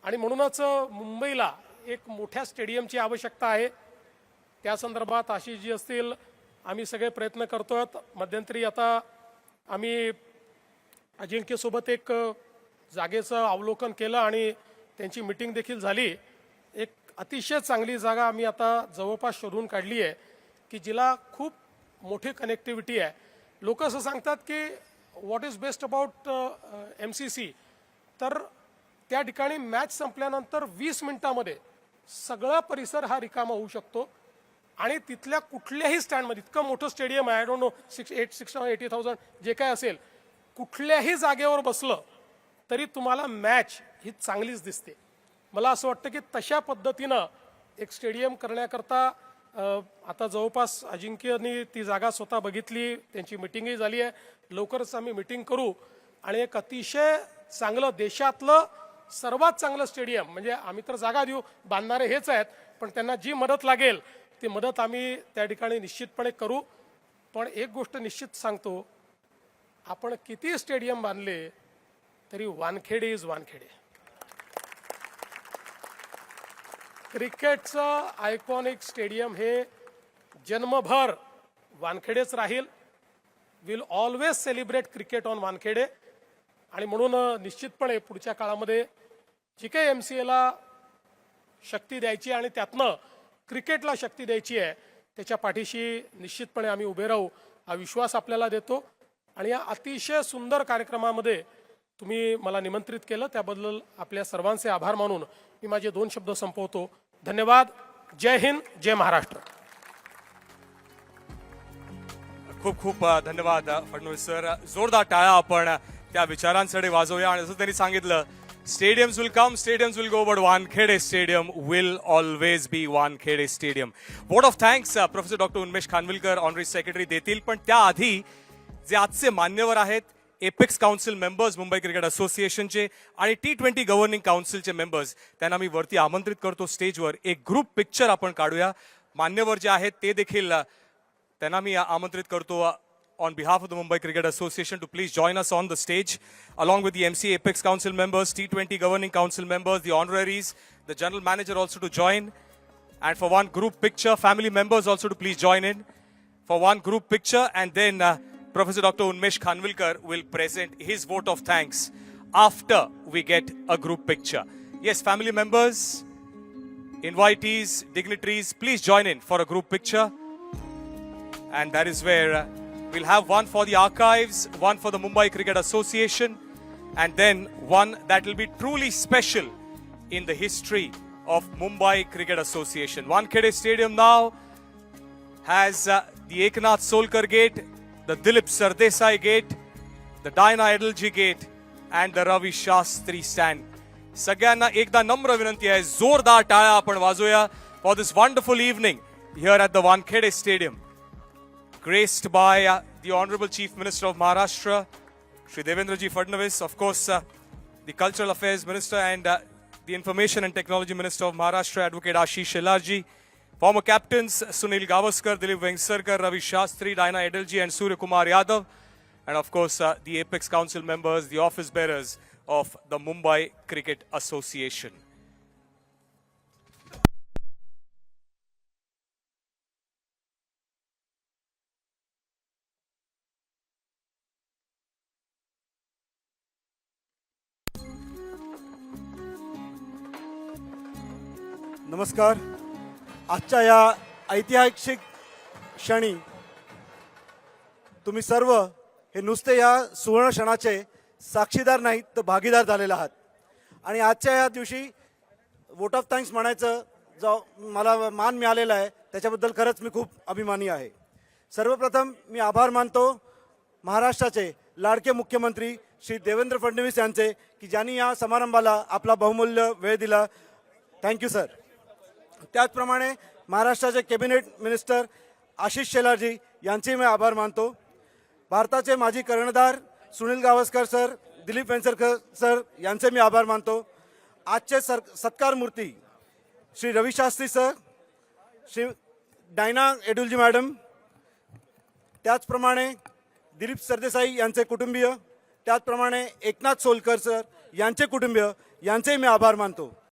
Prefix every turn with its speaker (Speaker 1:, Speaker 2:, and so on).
Speaker 1: आणि म्हणूनच मुंबईला एक मोठ्या स्टेडियमची आवश्यकता आहे। त्या संदर्भात आशिष जी असतील आम्ही सगळे प्रयत्न करतोय। मध्यंतरी आता आम्ही अजिंक्यसोबत एक जागेचं अवलोकन केलं आणि त्यांची मीटिंग देखील झाली। एक अतिशय चांगली जागा आम्ही आता जवळपास शोधून काढली आहे की जिला खूप मोठी कनेक्टिव्हिटी आहे। लोक असं सांगतात की what is best about MCC, तर त्या ठिकाणी मॅच संपल्यानंतर 20 मिनिटांमध्ये सगळा परिसर हा रिकामा होऊ शकतो आणि तिथल्या कुठल्याही स्टँडमध्ये, इतकं मोठं स्टेडियम आहे, आय डोंट नो 80,000 जे काय असेल, कुठल्याही जागेवर बसलं तरी तुम्हाला मॅच ही चांगलीच दिसते। मला असं वाटतं की तशा पद्धतीनं एक स्टेडियम करण्याकरता आता जवळपास अजिंक्यनी ती जागा स्वतः बघितली, त्यांची मीटिंगही झाली आहे। लवकरच आम्ही मीटिंग करू आणि एक अतिशय चांगलं, देशातलं सर्वात चांगलं स्टेडियम, म्हणजे आम्ही तर जागा देऊ, बांधणारे हेच आहेत, पण त्यांना जी मदत लागेल ती मदत आम्ही त्या ठिकाणी निश्चितपणे करू। पण एक गोष्ट निश्चित सांगतो, आपण किती स्टेडियम बांधले तरी वानखेडे इज वानखेडे। क्रिकेटचं आयकॉनिक स्टेडियम हे जन्मभर वानखेडेच राहील। Will always celebrate cricket on Wankhede. आणि म्हणून निश्चितपणे पुढच्या काळामध्ये जी काही MCAला शक्ती द्यायची आणि त्यातनं क्रिकेटला शक्ती द्यायची आहे त्याच्या पाठीशी निश्चितपणे आम्ही उभे राहू, हा विश्वास आपल्याला देतो। आणि या अतिशय सुंदर कार्यक्रमामध्ये तुम्ही मला निमंत्रित केलं त्याबद्दल आपल्या सर्वांचे आभार मानून मी माझे 2 शब्द संपवतो। धन्यवाद। जय हिंद, जय महाराष्ट्र।
Speaker 2: खूप खूप धन्यवाद फडणवीस सर। जोरदार टाळ्या आपण त्या विचारांसाठी वाजवूया। आणि जसं त्यांनी सांगितलं, stadiums will come, stadiums will go, but Wankhede stadium will always be Wankhede stadium. Vote of thanks professor doctor Unmesh Khanvilkar, honorary secretary देतील, पण त्याआधी जे आजचे मान्यवर आहेत, apex council members Mumbai cricket असोसिएशनचे आणि T20 गव्हर्निंग काउन्सिलचे मेंबर्स, त्यांना मी वरती आमंत्रित करतो स्टेजवर। एक ग्रुप पिक्चर आपण काढूया। मान्यवर जे आहेत ते देखील त्यांना मी आमंत्रित करतो on behalf of the Mumbai Cricket Association to please join us on the stage along with the MCA Apex Council members, T20 Governing Council members, the honoraries, the General Manager also to join, and for one group picture, family members also to please join in for one group picture, and then Professor Dr. Unmesh Khanvilkar will present his vote of thanks after we get a group picture. Yes, family members, invitees, dignitaries, please join in for a group picture, and that is where we'll have one for the archives, one for the Mumbai Cricket Association, and then one that will be truly special in the history of Mumbai Cricket Association. Wankhede Stadium now has the Eknath Solkar Gate, the Dilip Sardesai Gate, the Diana Edelji Gate, and the Ravi Shastri Stand. सगळ्यांना एकदा नम्र विनंती आहे, जोरदार टाळ्या आपण वाजवूया for this wonderful evening here at the Wankhede Stadium, graced by the Honorable Chief Minister of Maharashtra, Shri Devendraji Fadnavis, of course, the Cultural Affairs Minister, and the Information and Technology Minister of Maharashtra, Advocate Ashish Shelarji, former captains Sunil Gavaskar, Dilip Vengsarkar, Ravi Shastri, Diana Edelji, and Surya Kumar Yadav, and of course, the Apex Council members, the office bearers of the Mumbai Cricket Association.
Speaker 3: नमस्कार। आजच्या या ऐतिहासिक क्षणी तुम्ही सर्व हे नुसते या सुवर्ण क्षणाचे साक्षीदार नाहीत तर भागीदार झालेले आहात। आणि आजच्या या दिवशी वोट ऑफ थँक्स म्हणायचं जो मला मान मिळालेला आहे त्याच्याबद्दल खरंच मी खूप अभिमानी आहे। सर्वप्रथम मी आभार मानतो महाराष्ट्राचे लाडके मुख्यमंत्री श्री देवेंद्र फडणवीस यांचे की ज्यांनी या समारंभाला आपला बहुमूल्य वेळ दिला। Thank you sir. त्याचप्रमाणे महाराष्ट्राचे कॅबिनेट मिनिस्टर आशिष शेलारजी यांचे मी आभार मानतो। भारताचे माजी कर्णधार सुनील गावस्कर सर, दिलीप वेंगसरकर सर यांचे मी आभार मानतो। आजचे सत्कार मूर्ती श्री रवी शास्त्री सर, श्री डायना एडुलजी मॅडम, त्याचप्रमाणे दिलीप सरदेसाई यांचे कुटुंबीय, त्याचप्रमाणे एकनाथ सोलकर सर यांचे कुटुंबीय यांचेही मी आभार मानतो.